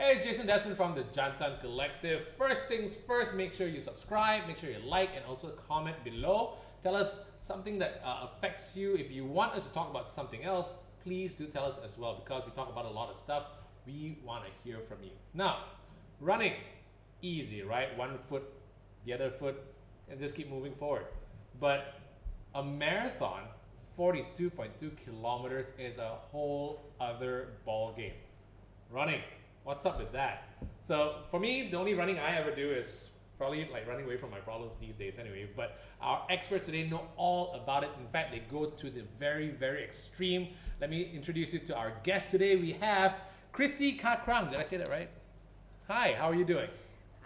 Hey, Jason Desmond from the Jantan Collective. First things first, make sure you subscribe, make sure you like, and also comment below. Tell us something that affects you. If you want us to talk about something else, please do tell us as well, because we talk about a lot of stuff. We want to hear from you. Now, running, easy, right? One foot, the other foot, and just keep moving forward. But a marathon, 42.2 kilometers, is a whole other ball game. Running, what's up with that? So for me, the only running I ever do is probably like running away from my problems these days anyway, but our experts today know all about it. In fact, they go to the very, very extreme. Let me introduce you to our guest today. We have Chrissy Kha Khrang. Did I say that right? Hi, how are you doing?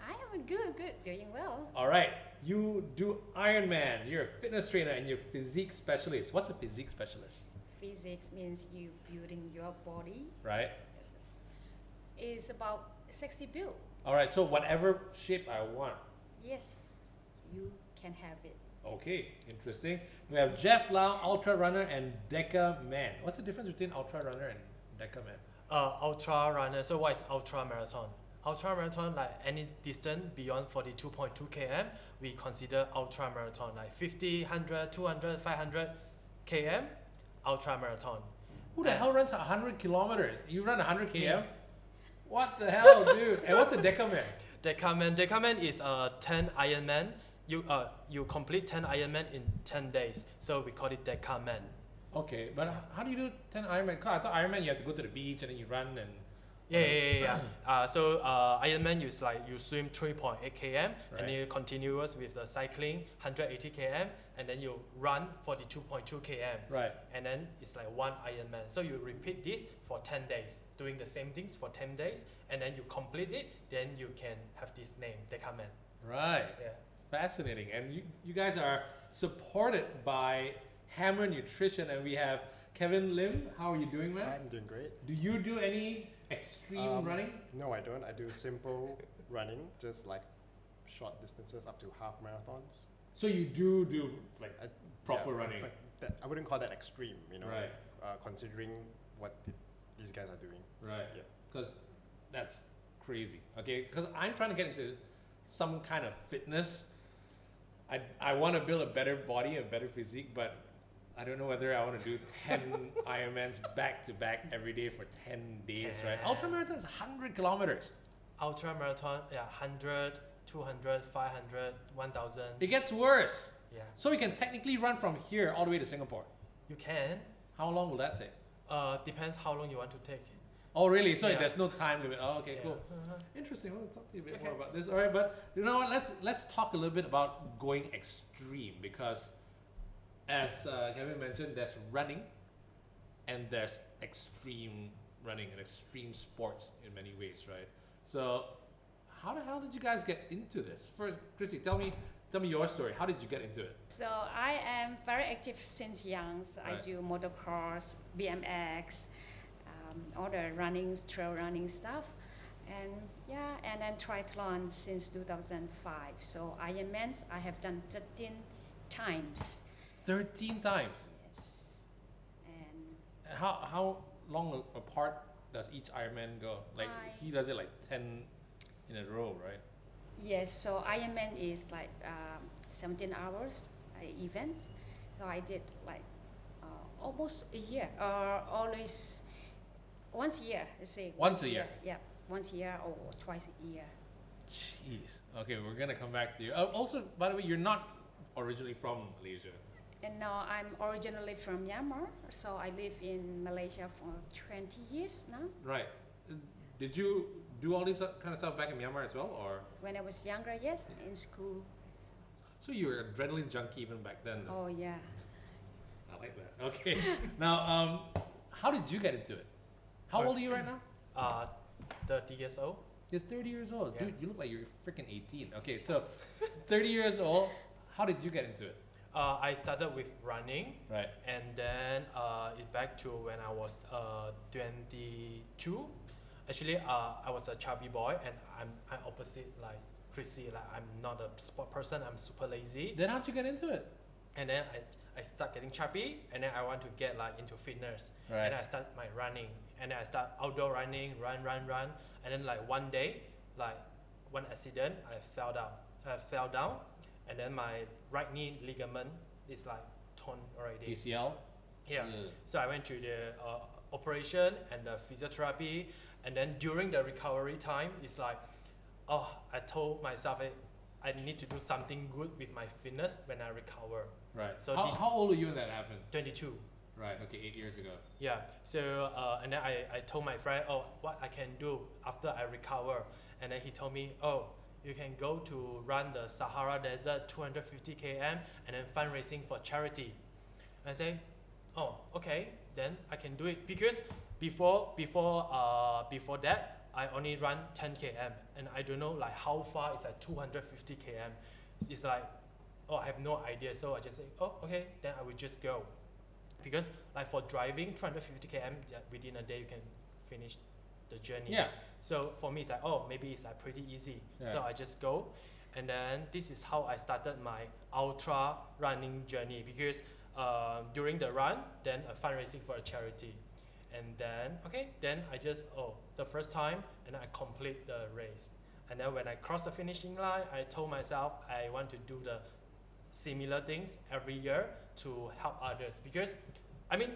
I am good, doing well. All right, you do Ironman. You're a fitness trainer and you're a physique specialist. What's a physique specialist? Physics means you building your body. Right. It's about sexy build. All right, so whatever shape I want. Yes, you can have it. Okay, interesting. We have Jeff Lau, Ultra Runner and Decaman. What's the difference between Ultra Runner and Decaman? Ultra runner. So what is ultra marathon? Ultra marathon, like any distance beyond 42.2 km, we consider ultra marathon. Like 50, 100, 200, 500 km, ultra marathon. Who the hell runs 100 kilometers? You run 100 km? What the hell, dude? And what's a Decaman? Decaman is 10 Ironman. You complete 10 Ironman in 10 days. So we call it Decaman. Okay, but how do you do 10 Ironman? I thought Ironman you have to go to the beach and then you run and... Yeah. So Ironman is like you swim 3.8 km, right, and then you continuous with the cycling 180 km, and then you run 42.2 km. Right. And then it's like one Ironman. So you repeat this for 10 days, doing the same things for 10 days, and then you complete it, then you can have this name, Decaman. Right. Yeah. Fascinating. And you guys are supported by Hammer Nutrition, and we have Kelvin Lim. How are you doing, man? I'm doing great. Do you do any extreme running? No, I don't. I do simple running, just like short distances up to half marathons. So you do like proper Yeah, running? but I wouldn't call that extreme, you know, Right. considering what these guys are doing. Right. Yeah. Because that's crazy. Okay. Because I'm trying to get into some kind of fitness. I want to build a better body, a better physique, but I don't know whether I want to do 10 Ironmans back to back every day for 10 days, right? Ultra marathon is 100 kilometers. Ultra marathon, 100, 200, 500, 1000. It gets worse. Yeah. So you can technically run from here all the way to Singapore. You can. How long will that take? Depends how long you want to take. Oh, really? So Yeah. there's no time limit. Oh, okay, Yeah. cool. Interesting. I want to talk to you a bit Okay. more about this. All right, but you know what? Let's talk a little bit about going extreme, because as Kevin mentioned, there's running and there's extreme running and extreme sports in many ways, right? So how the hell did you guys get into this? First, Chrissy, tell me your story. How did you get into it? So I am very active since young. So I Right. do motocross, BMX, all the running, trail running stuff. And then triathlon since 2005. So Ironmans, I have done 13 times. 13 times. Yes. And How long apart does each Ironman go? Like he does it like 10 in a row, right? yes, so Ironman is like 17 hours event. So I did like almost a year, or always once a year. Let's say Once a year? Yeah, once a year or twice a year. Jeez. Okay, we're gonna come back to you. Also, by the way, you're not originally from Malaysia. And now I'm originally from Myanmar, so I live in Malaysia for 20 years now. Right. Did you do all this kind of stuff back in Myanmar as well, or? When I was younger, yes, in school. So you were an adrenaline junkie even back then? Oh yeah. I like that. Okay. Now, how did you get into it? How old are you right now? 30 years old. You're 30 years old. Yeah. Dude, you look like you're freaking 18. Okay, so 30 years old, how did you get into it? I started with running, Right. and then it back to when I was 22. Actually, I was a chubby boy, and I'm opposite like Chrissy. Like I'm not a sport person. I'm super lazy. Then how'd you get into it? and then I start getting chubby, and then I want to get like into fitness, Right. and I start my running, and then I start outdoor running, run, and then like one day, like one accident, I fell down, and then my right knee ligament is like torn already. ACL. Yeah. So I went to the operation and the physiotherapy, and then during the recovery time, it's like, oh, I told myself I need to do something good with my fitness when I recover. Right. So how old were you when that happened? 22. Right. Okay, 8 years ago. Yeah. So and then I told my friend, oh, what I can do after I recover, and then he told me, oh, you can go to run the Sahara Desert 250 km and then fundraising for charity. And I say, oh, okay, then I can do it, because before that I only run 10 km, and I don't know like how far it's like 250 km. It's like, oh, I have no idea. So I just say, oh, okay, then I will just go, because like for driving 250 km within a day you can finish the journey. Yeah. So for me it's like, oh, maybe it's like pretty easy. Yeah. So I just go, and then this is how I started my ultra running journey, because during the run, then fundraising for a charity, and then I just, the first time, and I complete the race, and then when I cross the finishing line, I told myself I want to do the similar things every year to help others, because I mean,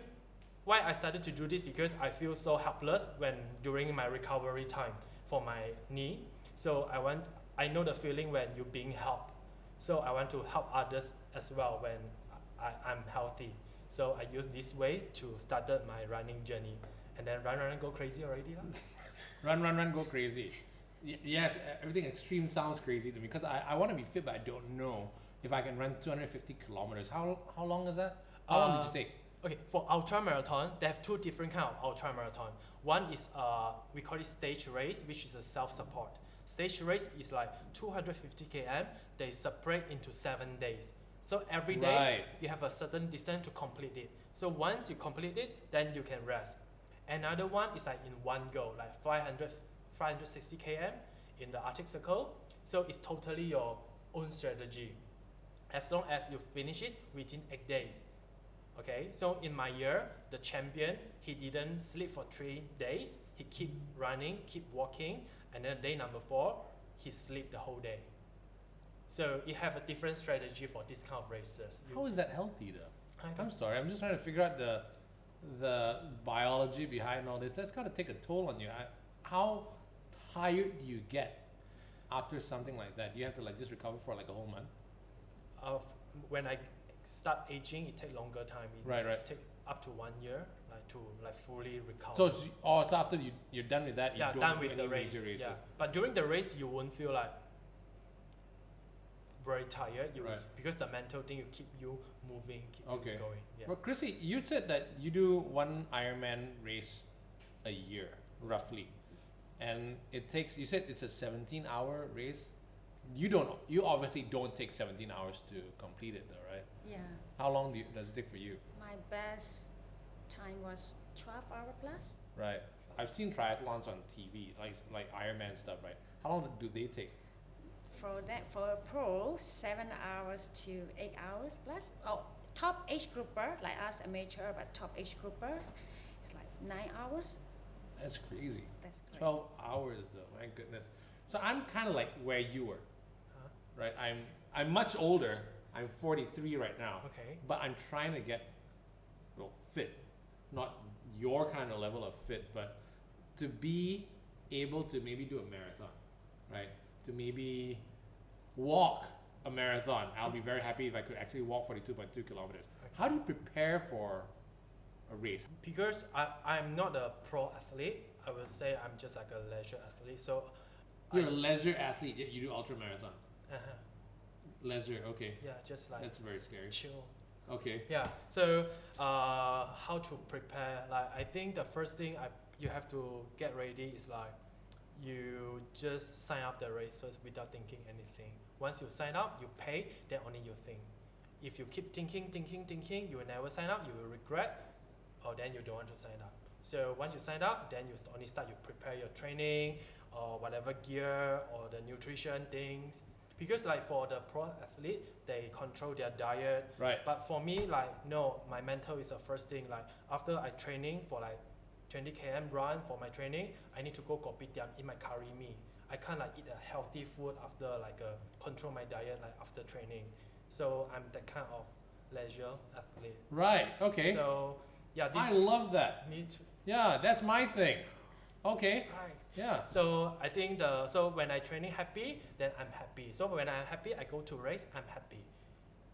why I started to do this, because I feel so helpless when during my recovery time for my knee. So I know the feeling when you're being helped, so I want to help others as well when I'm healthy. So I use these ways to started my running journey, and then run, go crazy already. Run, go crazy. Yes, everything extreme sounds crazy to me, because I want to be fit, but I don't know if I can run 250 kilometers. How long is that? How long did you take? Okay, for ultra marathon, they have two different kind of ultra marathon. One is we call it stage race, which is a self-support. Stage race is like 250 km. They separate into 7 days. So every day Right. you have a certain distance to complete it. So once you complete it, then you can rest. Another one is like in one go, like 560 km in the Arctic Circle. So it's totally your own strategy, as long as you finish it within 8 days. Okay, so in my year, the champion, he didn't sleep for 3 days. He keep running, keep walking, and then day number 4, he sleep the whole day. So you have a different strategy for this kind of races. How is that healthy though? I I'm don't- sorry, I'm just trying to figure out the biology behind all this. That's got to take a toll on you. How tired do you get after something like that? Do you have to like just recover for like a whole month? When I start aging, it take longer time. It Right. take up to 1 year, like to like fully recover. So after you're done with that, you yeah, don't done do with any the race. major races. Yeah, but during the race, you won't feel like very tired. You will, Right. because the mental thing will keep you moving, keep Okay. you going. Yeah. Well, Chrissy, you said that you do one Ironman race a year, roughly, and it takes. You said it's a 17-hour race. You obviously don't take 17 hours to complete it, though, right? Yeah, How long does it take for you? my best time was 12 hour plus. Right. I've seen triathlons on TV, like Ironman stuff, right? How long do they take? For a pro, 7 hours to 8 hours plus. Oh, top age grouper, like us amateur, but top age groupers, it's like 9 hours. That's crazy. That's crazy. 12 hours, though. My goodness. So I'm kind of like where you were, Huh? right? I'm much older. I'm 43 right now. Okay. But I'm trying to get, fit. Not your kind of level of fit, but to be able to maybe do a marathon, right? To maybe walk a marathon. I'll be very happy if I could actually walk 42.2 kilometers. Okay. How do you prepare for a race? Because I'm not a pro athlete, I would say I'm just like a leisure athlete. So You're a leisure athlete, yet you do ultra marathons. uh-huh. Leisure, okay. Yeah, just like That's very scary. chill. Okay. Yeah. So how to prepare? Like I think the first thing you have to get ready is like you just sign up the race first without thinking anything. Once you sign up, you pay, then only you think. If you keep thinking, you will never sign up. You will regret, or then you don't want to sign up. So once you sign up, then you only start. You prepare your training or whatever gear or the nutrition things. Because like for the pro athlete, they control their diet. Right. But for me, like no, my mental is the first thing. Like after I training for like 20 km run for my training, I need to go kopitiam, eat my curry mee. I can't like eat a healthy food after like control my diet like after training. So I'm that kind of leisure athlete. Right. Okay. So yeah, this I love that. me too. Yeah, that's my thing. Okay. Right. Yeah. So I think so when I training happy, then I'm happy. So when I'm happy, I go to race, I'm happy.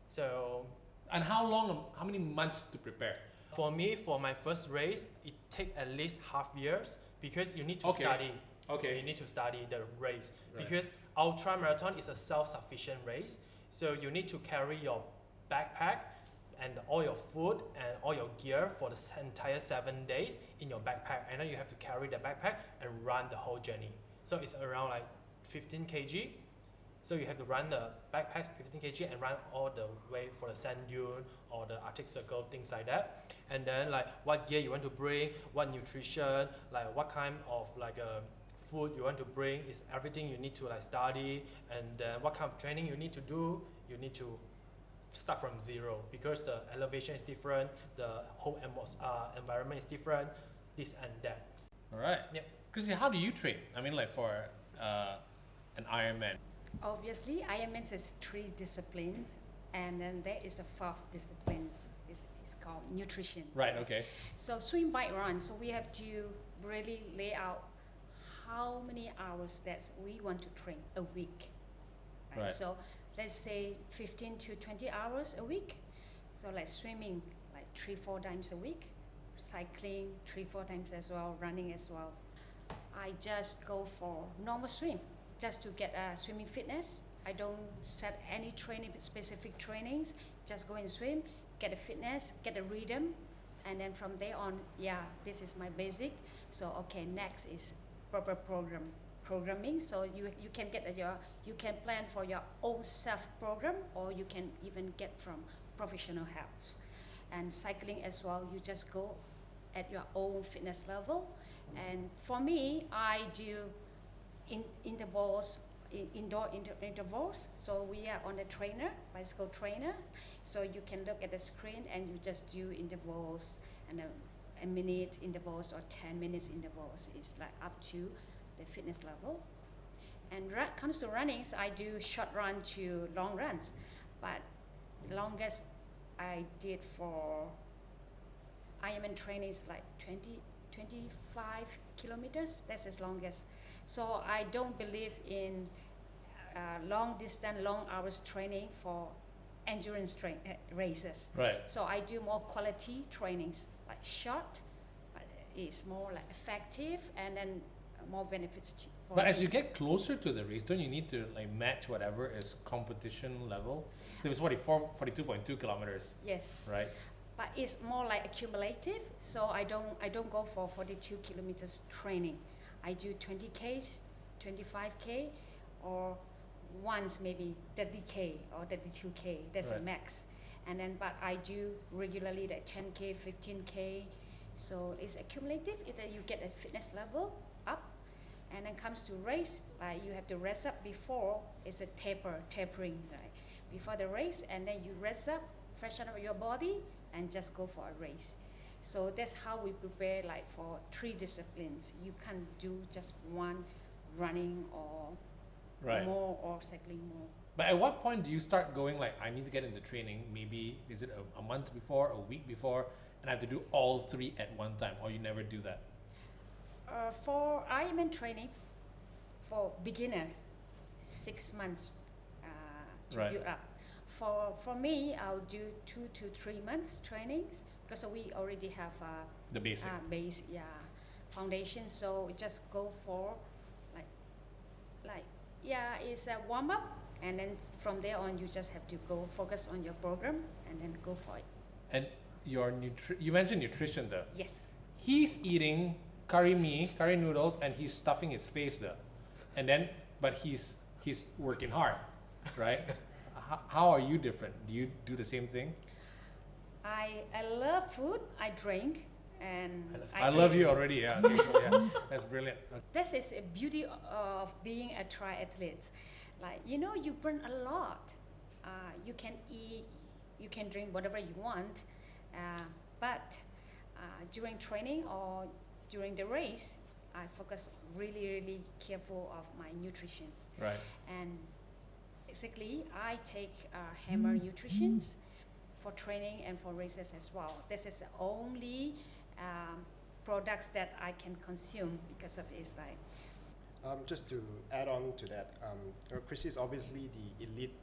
So And how many months to prepare? for me, for my first race, it take at least half years because you need to Okay. study. Okay. You need to study the race Right. because ultra marathon is a self-sufficient race. So you need to carry your backpack and all your food and all your gear for the entire 7 days in your backpack, and then you have to carry the backpack and run the whole journey. So it's around like 15 kg. So you have to run the backpack 15 kg and run all the way for the sand dune or the Arctic Circle, things like that. And then like what gear you want to bring, what nutrition, like what kind of like food you want to bring, is everything you need to like study. And what kind of training you need to do, you need to start from zero because the elevation is different, the whole environment is different, this and that. All right. Yep. Chrissy, how do you train? I mean, like for an Ironman. Obviously, Ironman has 3 disciplines, and then there is a 4th discipline. It's called nutrition. Right. Okay. So swim, bike, run. So we have to really lay out how many hours that we want to train a week. Right. So let's say 15 to 20 hours a week. So like swimming, like 3-4 times a week, cycling 3-4 times as well, running as well. I just go for normal swim, just to get swimming fitness. I don't set any specific trainings, just go and swim, get a fitness, get a rhythm, and then from there on, yeah, this is my basic. So okay, next is proper programming. So you can get you can plan for your own self program, or you can even get from professional help. And cycling as well, you just go at your own fitness level. And for me, I do intervals, indoor intervals. So we are on a trainer, bicycle trainers. So you can look at the screen and you just do intervals, and a minute intervals or 10 minutes intervals. It's like up to the fitness level. And comes to runnings, I do short run to long runs, but the longest I did for Ironman training is like 25 kilometers. That's as longest. So I don't believe in long distance, long hours training for endurance races. Right. So I do more quality trainings, like short, but it's more like effective, and then more benefits for But as you get closer to the race, don't you need to like match whatever is competition level? It was 42.2 kilometers, Yes. right? But it's more like accumulative. So I don't go for 42 kilometers training. I do 20Ks, 25K, or once maybe 30K or 32K. That's Right. a max. And then, but I do regularly like 10K, 15K. So it's accumulative. Either you get a fitness level up, and then comes to race, like you have to rest up before. It's a tapering, right? Before the race, and then you rest up, freshen up your body, and just go for a race. So that's how we prepare, like for 3 disciplines. You can't do just one, running or Right. more, or cycling more. But at what point do you start going like, I need to get into training? Maybe is it a month before, a week before, and I have to do all 3 at one time, or you never do that? For Ironman training, for beginners, 6 months to Right. build up. For me, I'll do 2 to 3 months trainings, because we already have The basic. base, foundation. So we just go for it's a warm up, and then from there on you just have to go focus on your program and then go for it. And your you mentioned nutrition though. Yes. He's eating curry noodles, and he's stuffing his face though. And then, but he's working hard, right? How are you different? Do you do the same thing? I love food. I drink, and I love you already. Yeah, okay, so yeah, that's brilliant. This is a beauty of being a triathlete. Like, you burn a lot. You can eat, you can drink whatever you want, but during training or during the race, I focus really, really careful of my nutrition. Right. And basically, I take Hammer Nutritions for training and for races as well. This is the only products that I can consume because of it's like. Just to add on to that, Chrissy is obviously the elite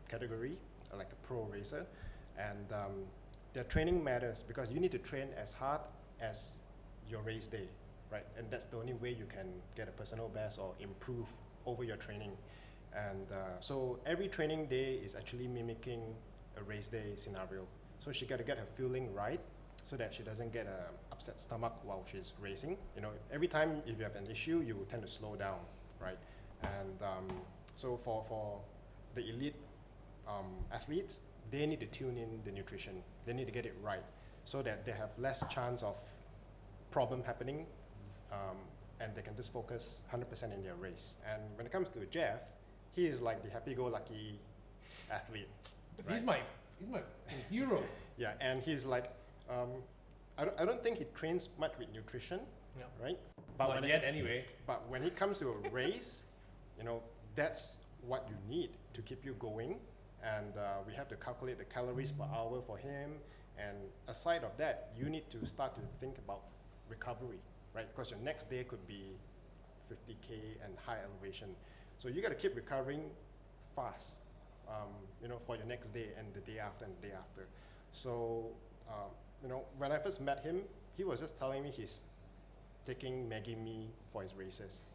category, like a pro racer, and their training matters because you need to train as hard as your race day, right? And that's the only way you can get a personal best or improve over your training. And so every training day is actually mimicking a race day scenario. So she got to get her fueling right so that she doesn't get an upset stomach while she's racing. Every time if you have an issue, you tend to slow down, right? And so for the elite athletes, they need to tune in the nutrition. They need to get it right so that they have less chance of problem happening, and they can just focus 100% in their race. And when it comes to Jeff, he is like the happy-go-lucky athlete. Right? He's my hero. Yeah, and he's like, I don't think he trains much with nutrition, Yeah. right? Not yet, anyway. But when he comes to a race, that's what you need to keep you going. And we have to calculate the calories per hour for him. And aside of that, you need to start to think about recovery, right? Because your next day could be 50K and high elevation. So you got to keep recovering fast, for your next day and the day after and the day after. So, when I first met him, he was just telling me he's taking Maggi Mee for his races,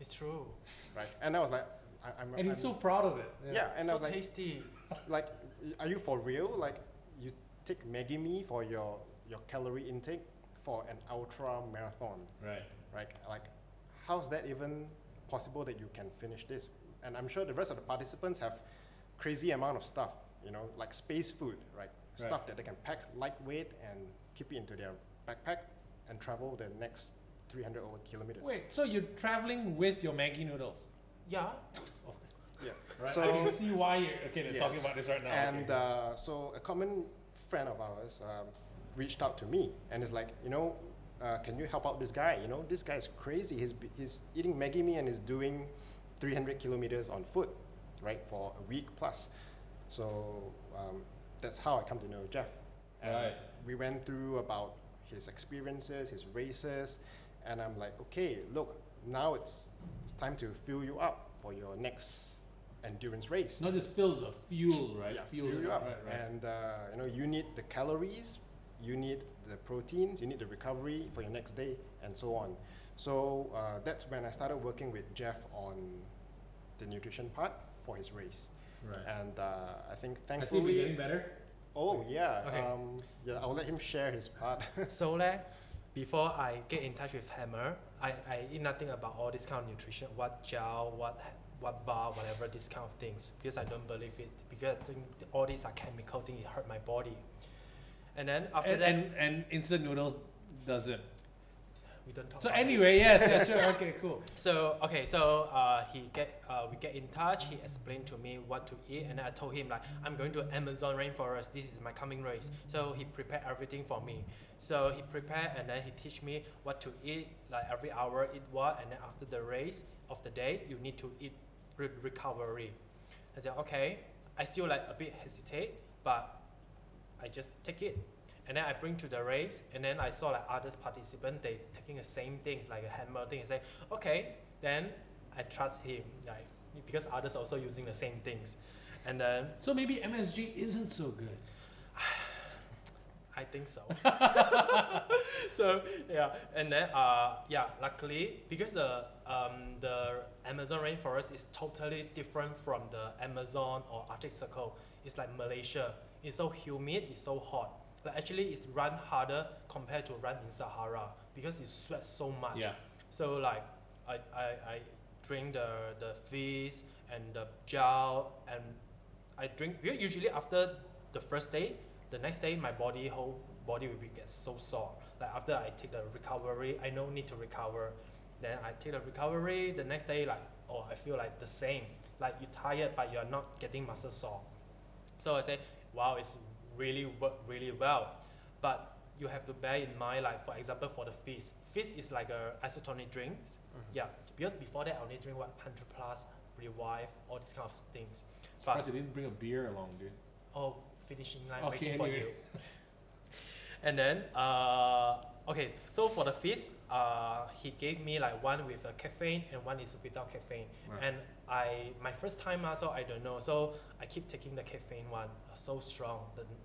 It's true. right? And I was like, And he's so proud of it. yeah, and I So was like, tasty. like, are you for real? Like, you take Maggi Mee for your calorie intake for an ultra marathon, Right. right? Like, how's that even possible that you can finish this? And I'm sure the rest of the participants have crazy amount of stuff, like space food, right? Stuff that they can pack lightweight and keep it into their backpack and travel the next 300 over kilometers. Wait, so you're traveling with your Maggi noodles? Yeah. Yeah. Right. So, I can see why they're yes. talking about this right now. And okay. so a common friend of ours reached out to me and is like, can you help out this guy? This guy's crazy. He's eating Maggi Mee and is doing 300 kilometers on foot, right, for a week plus. So that's how I come to know Jeff. And Right. we went through about his experiences, his races, and I'm like, okay, look, now it's time to fuel you up for your next endurance race. Not just fill the fuel, right? Yeah, fuel fuel you up. Right. And you need the calories, you need the proteins, you need the recovery for your next day, and so on. So that's when I started working with Jeff on the nutrition part for his race. Right. And I think I see we're thankfully, getting better. oh yeah, Okay. I'll let him share his part. So before I get in touch with Hammer, I eat nothing about all this kind of nutrition, what gel, what bar, whatever, this kind of things, because I don't believe it, because I think all these are chemical things, it hurt my body. And then after that, And instant noodles doesn't. we don't talk So about it. anyway, yes, sure, okay, cool. So we get in touch. He explained to me what to eat, and I told him like I'm going to Amazon rainforest. This is my coming race. So he prepared everything for me. So he prepared, and then he teach me what to eat. Like every hour eat what, and then after the race of the day, you need to eat recovery. I said okay. I still like a bit hesitate, but I just take it. And then I bring to the race, and then I saw like others participants, they taking the same thing, like a Hammer thing, and say, okay, then I trust him, like, because others also using the same things. And then, So maybe MSG isn't so good. I think so. So, yeah, and then, luckily, because the Amazon rainforest is totally different from the Amazon or Arctic Circle. It's like Malaysia. It's so humid, it's so hot. Like actually, it's run harder compared to run in Sahara because it sweats so much. Yeah. So like, I drink the fizz and the gel, and I drink. Usually after the first day, the next day my whole body will get so sore. Like after I take the recovery, I don't need to recover. Then I take the recovery. The next day, like, I feel like the same. like you're tired but you're not getting muscle sore. So I say, wow, it's really worked really well. But you have to bear in mind, like for example, for the Fizz. Fizz is like a isotonic drinks. Yeah, because before that I only drink 100 plus, Revive, all these kind of things. Surprised you didn't bring a beer along, dude. Oh, finishing line, Okay, waiting for anyway. you. And then, okay, so for the Fizz, he gave me like one with a caffeine and one is without caffeine. Right. And my first time so I don't know, so I keep taking the caffeine one, so strong,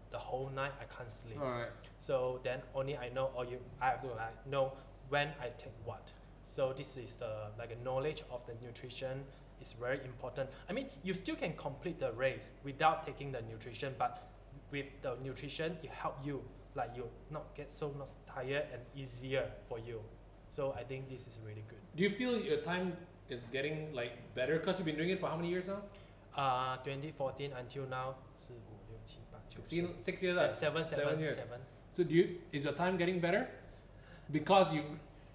the whole night I can't sleep. All right. So then only I know, I have to like know when I take what. So this is the like a knowledge of the nutrition is very important. I mean, you still can complete the race without taking the nutrition, but with the nutrition, it help you, like you not get so much tired and easier for you. So I think this is really good. Do you feel your time is getting like better because you've been doing it for how many years now? 2014 until now, 4, 5, 6, 7, 8, 6 years. 7 years. So is your time getting better? Because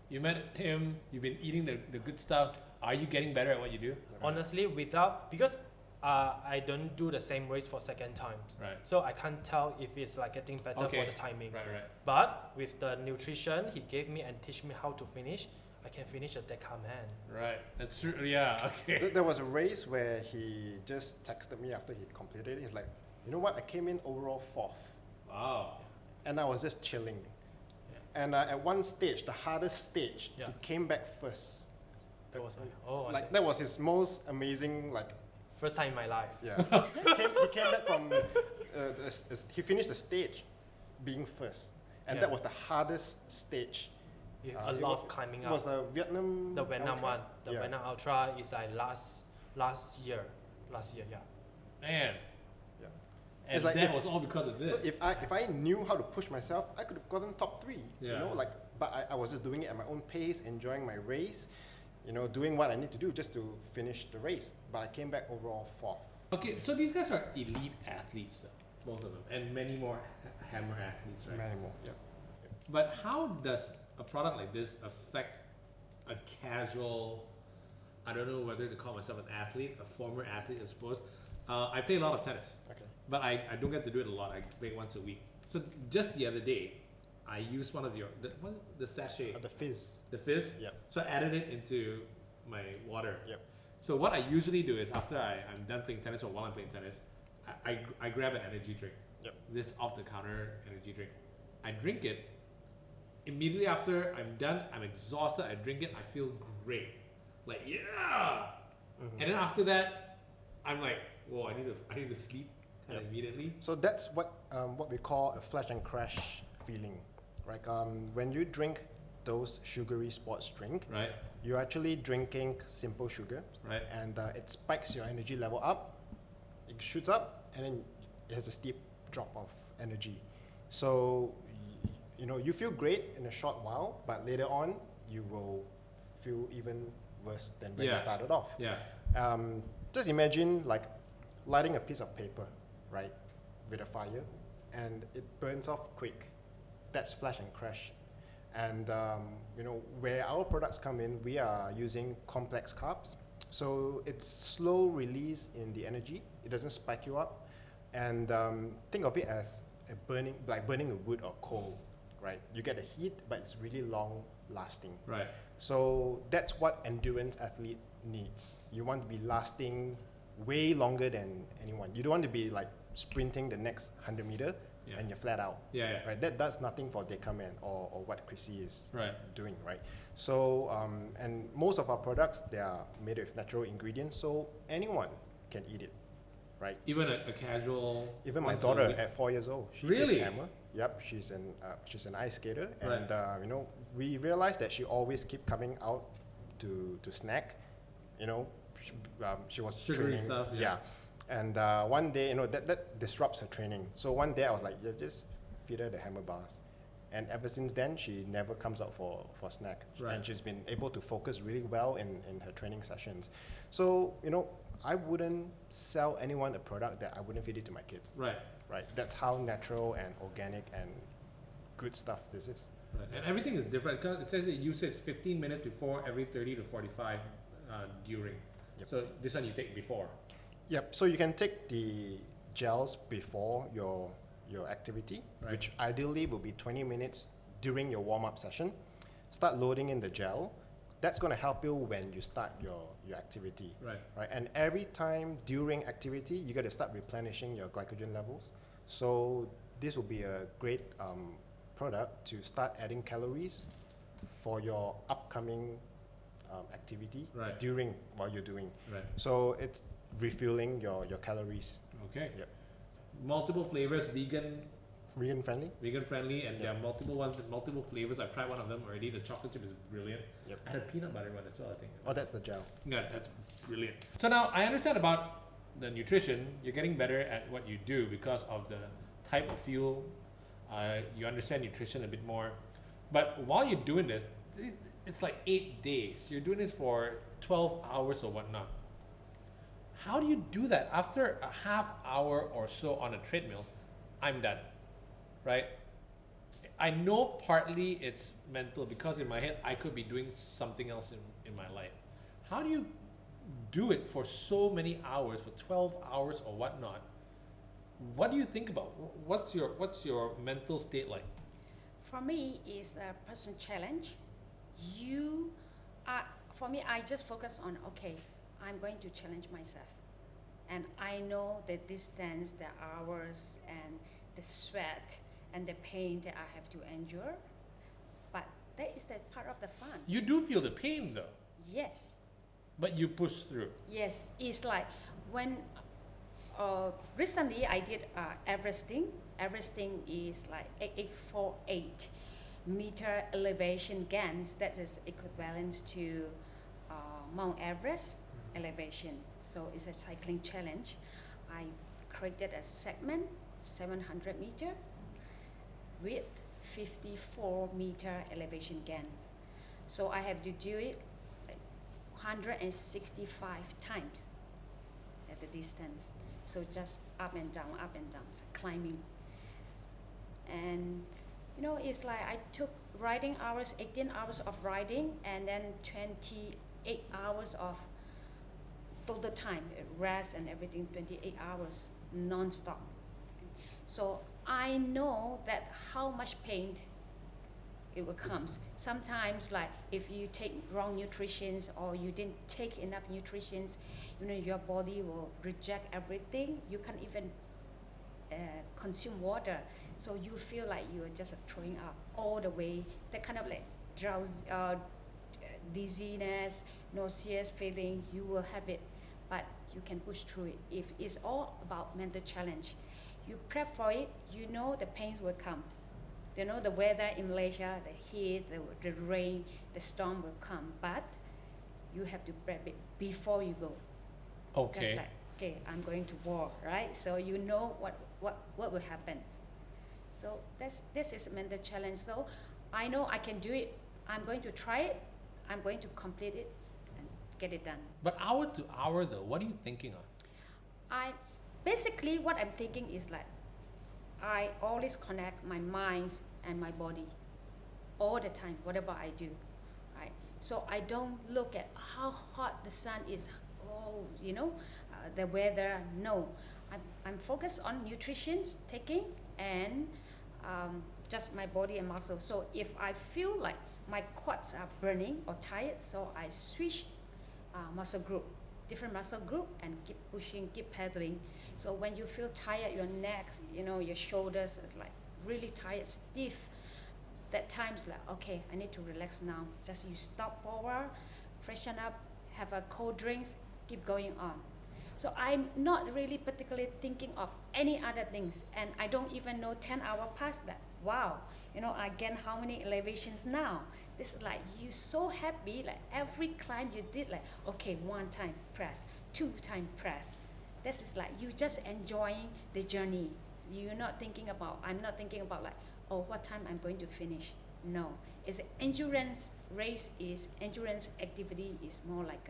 you met him, you've been eating the good stuff. Are you getting better at what you do? Honestly, because I don't do the same race for second times. Right. So I can't tell if it's like getting better for the timing. Right. But with the nutrition he gave me and teach me how to finish, I can finish a Decaman. Right. That's true. Yeah. Okay. There was a race where he just texted me after he completed it. He's like, you know what? I came in overall 4th. Wow. And I was just chilling. Yeah. And at one stage, the hardest stage, Yeah. he came back first. That was I see. That was his most amazing, like, First time in my life. yeah. he came back from, he finished the stage being first. And Yeah. that was the hardest stage. A lot of climbing It up. was the Vietnam Vietnam Ultra? one. The Yeah. Vietnam Ultra is like last year, yeah. Man. Yeah. And It's like that if- was all because of this. So if I knew how to push myself, I could have gotten top 3. Yeah. You know, like, but I was just doing it at my own pace, enjoying my race, you know, doing what I need to do just to finish the race. But I came back overall 4th. Okay, so these guys are elite athletes, though, both of them, and many more Hammer athletes, right? Many more, yeah. But how does a product like this affect a casual, I don't know whether to call myself an athlete, a former athlete, I suppose. I play a lot of tennis, Okay. but I don't get to do it a lot. I play once a week. So just the other day, I used one of the sachet, The Fizz. the Fizz. Yep. So I added it into my water. Yep. So what I usually do is after I'm done playing tennis or while I'm playing tennis, I grab an energy drink. Yep. This off-the-counter energy drink. I drink it. Immediately after I'm done, I'm exhausted. I drink it. I feel great. Like, yeah. Mhm. And then after that, I'm like, whoa, I need to sleep kind of immediately. So that's what we call a flash and crash feeling, right? When you drink those sugary sports drink, Right. you're actually drinking simple sugar, Right. and it spikes your energy level up. It shoots up, and then it has a steep drop of energy. So you know, you feel great in a short while, but later on you will feel even worse than when Yeah. you started off. Yeah. Just imagine like lighting a piece of paper, right, with a fire, and it burns off quick. That's flash and crash. And you know, where our products come in, we are using complex carbs, so it's slow release in the energy. It doesn't spike you up, and think of it as like burning a wood or coal, right? You get the heat, but it's really long lasting. Right. So that's what endurance athlete needs. You want to be lasting way longer than anyone. You don't want to be like sprinting the next 100 meter Yeah. and you're flat out, Yeah. right? That does nothing for Decaman or what Chrissy is Right. doing, right? So, and most of our products, they are made with natural ingredients, so anyone can eat it, right? Even a casual. Even my once a daughter week- at 4 years old, she Really? takes Hammer. Yep, she's an ice skater, Right. and you know, we realized that she always keep coming out to snack. You know, she was Sugary training. stuff, yeah. And one day, you know, that disrupts her training. So one day I was like, yeah, just feed her the Hammer bars. And ever since then, she never comes out for snack. Right. And she's been able to focus really well in her training sessions. So, you know, I wouldn't sell anyone a product that I wouldn't feed it to my kid. Right. Right. That's how natural and organic and good stuff this is. Right. And everything is different. 'Cause it says that you said 15 minutes before, every 30 to 45 during. Yep. So this one you take before. Yep. So you can take the gels before your activity, Right. which ideally will be 20 minutes during your warm-up session. Start loading in the gel. That's going to help you when you start your activity. Right. Right. And every time during activity, you got to start replenishing your glycogen levels. So this will be a great product to start adding calories for your upcoming activity Right. while you're doing. Right. So it's refueling your calories. Okay. Yep. Multiple flavors, vegan Vegan friendly. and there are multiple ones, multiple flavors. I've tried one of them already. The chocolate chip is brilliant. Yep. I had a peanut butter one as well, I think. Oh, that's the gel. Yeah, that's brilliant. So now I understand about the nutrition. You're getting better at what you do because of the type of fuel. You understand nutrition a bit more. But while you're doing this, it's like 8 days. You're doing this for 12 hours or whatnot. How do you do that? After a half hour or so on a treadmill, I'm done, right? I know partly it's mental because in my head, I could be doing something else in my life. How do you do it for so many hours, for 12 hours or whatnot? What do you think about? What's your mental state like? For me, it's a personal challenge. For me, I just focus on, okay, I'm going to challenge myself. And I know the distance, the hours, and the sweat, and the pain that I have to endure. But that is that part of the fun. You do feel the pain though, Yes. but you push through. Yes, it's like when recently I did Everesting. Everesting is like 8848 meter elevation gains. That is equivalent to Mount Everest elevation. So it's a cycling challenge. I created a segment, 700 meters, with 54 meter elevation gains. So I have to do it like 165 times at the distance. So just up and down, so climbing. And you know, it's like I took riding hours, 18 hours of riding, and then 28 hours of total time, rest and everything, 28 hours non-stop. So I know that how much pain it will come. Sometimes, like if you take wrong nutrition or you didn't take enough nutrition, you know, your body will reject everything. You can't even consume water. So you feel like you're just throwing up all the way. That kind of like drowsy, dizziness, nauseous feeling, you will have it. But you can push through it. If it's all about mental challenge, you prep for it, you know the pains will come. You know the weather in Malaysia, the heat, the rain, the storm will come, but you have to prep it before you go. Okay. Just like, okay, I'm going to war, right? So you know what will happen. So this is a mental challenge. So I know I can do it. I'm going to try it. I'm going to complete it and get it done. But hour to hour though, what are you thinking of? Basically what I'm thinking is like, I always connect my mind and my body all the time, whatever I do, right? So I don't look at how hot the sun is, the weather, no. I'm focused on nutrition, taking, and just my body and muscle. So if I feel like my quads are burning or tired, so I switch muscle group, different muscle group, and keep pushing, keep pedaling. So when you feel tired, your neck, your shoulders are like really tired, stiff, that time's like, okay, I need to relax now. Just you stop for a while, freshen up, have a cold drinks, keep going on. So I'm not really particularly thinking of any other things, and I don't even know 10 hours past that. Wow, I gain how many elevations now? This is like, you so happy, like every climb you did, like, okay, 1 time press, 2 time press. This is like, you just enjoying the journey. I'm not thinking about like, oh, what time I'm going to finish. No, it's endurance race, is endurance activity is more like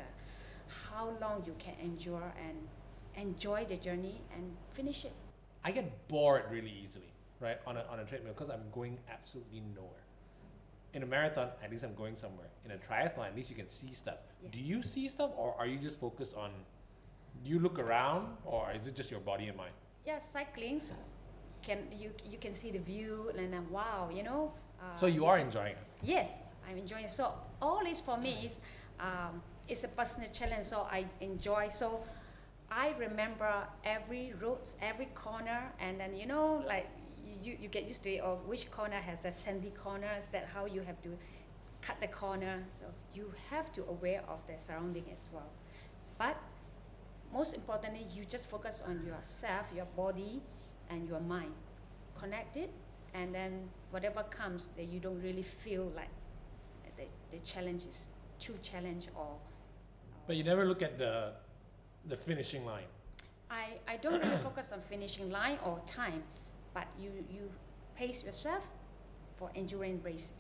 how long you can endure and enjoy the journey and finish it. I get bored really easily, right, on a treadmill because I'm going absolutely nowhere. in a marathon, at least I'm going somewhere. In a triathlon, at least you can see stuff. Yes. Do you see stuff, or are you just focused on, do you look around, or is it just your body and mind? Yeah, cycling, so you can see the view and then wow, you know. So you are enjoying it? Yes, I'm enjoying it. So all this for me is it's a personal challenge, so I enjoy. So I remember every route, every corner, and then you know, like you get used to it, or which corner has a sandy corners, that how you have to cut the corner. So you have to aware of the surrounding as well. But most importantly, you just focus on yourself, your body, and your mind. Connect it, and then whatever comes, that you don't really feel like the challenge is too challenge or. But you never look at the finishing line. I don't really focus on finishing line or time, but you pace yourself for endurance race.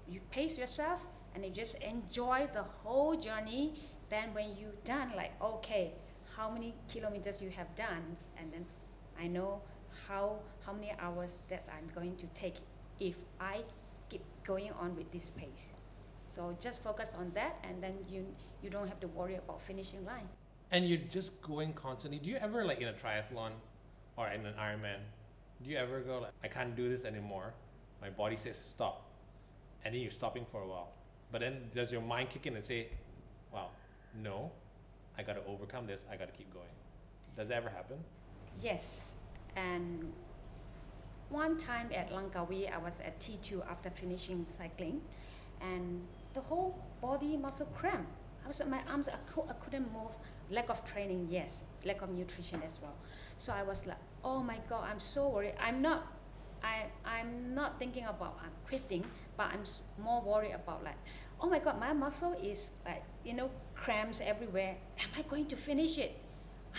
You pace yourself and you just enjoy the whole journey. Then when you're done, like, okay, how many kilometers you have done, and then I know how many hours that I'm going to take if I keep going on with this pace. So just focus on that, and then you don't have to worry about finishing line. And you're just going constantly. Do you ever, like in a triathlon or in an Ironman, do you ever go like, I can't do this anymore, my body says stop, and then you're stopping for a while, but then does your mind kick in and say, wow, no, I got to overcome this, I got to keep going? Does that ever happen? Yes, and one time at Langkawi, I was at T2 after finishing cycling, and the whole body muscle cramp. I was my arms, I couldn't move. Lack of training, yes. Lack of nutrition as well. So I was like, oh my God, I'm so worried. I'm not thinking about I'm quitting, but I'm more worried about like, oh my God, my muscle is like, you know, cramps everywhere. Am I going to finish it?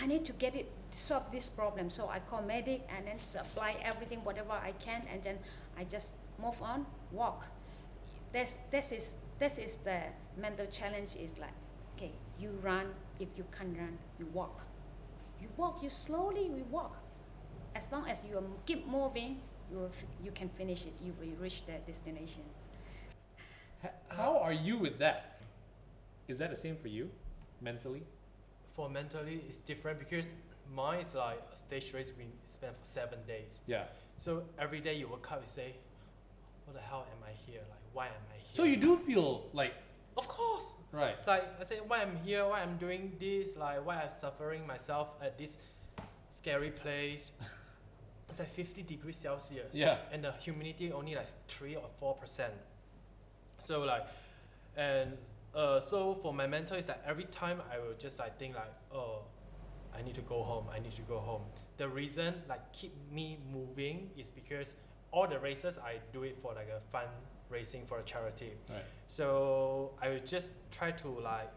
I need to get it, solve this problem. So I call medic and then supply everything, whatever I can, and then I just move on, walk. This is the mental challenge, is like, okay, you run. If you can't run, you walk. You walk, you slowly, we walk. As long as you keep moving, you can finish it. You will reach the destination. How are you with that? Is that the same for you, mentally? For mentally, it's different because mine is like a stage race we spend for 7 days. Yeah. So every day you wake up, you say, what the hell am I here? Like, why am I here? So you do feel like, of course. right. Like, I say, why I'm here, why I'm doing this, like, why I'm suffering myself at this scary place. It's like 50 degrees Celsius. Yeah. And the humidity only like 3 or 4%. So like, and so for my mental, it's like every time I will just like think like, oh, I need to go home, I need to go home. The reason like keep me moving is because all the races I do it for like a fun racing for a charity. Right. So I would just try to like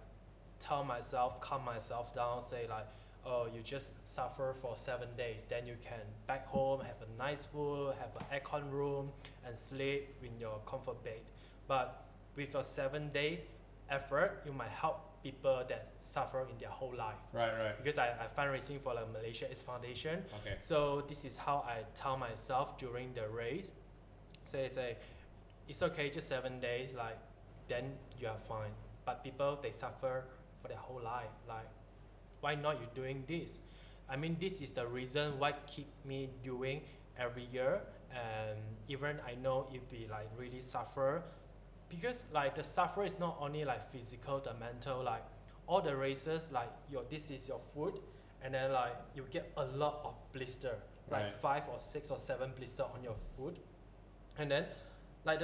tell myself, calm myself down, say like, oh, you just suffer for 7 days, then you can back home, have a nice food, have an aircon room, and sleep in your comfort bed. But with your 7-day effort, you might help people that suffer in their whole life. Right. Because I fundraising for like Malaysia AIDS Foundation. Okay. So this is how I tell myself during the race. So it's okay, just 7 days, like then you are fine. But people, they suffer for their whole life. Like, why not you doing this? I mean, this is the reason why keep me doing every year. And even I know it be like really suffer, because like the suffer is not only like physical, the mental, like all the races, like this is your foot, and then like you get a lot of blister, like Right. 5 or 6 or 7 blister on your foot. And then like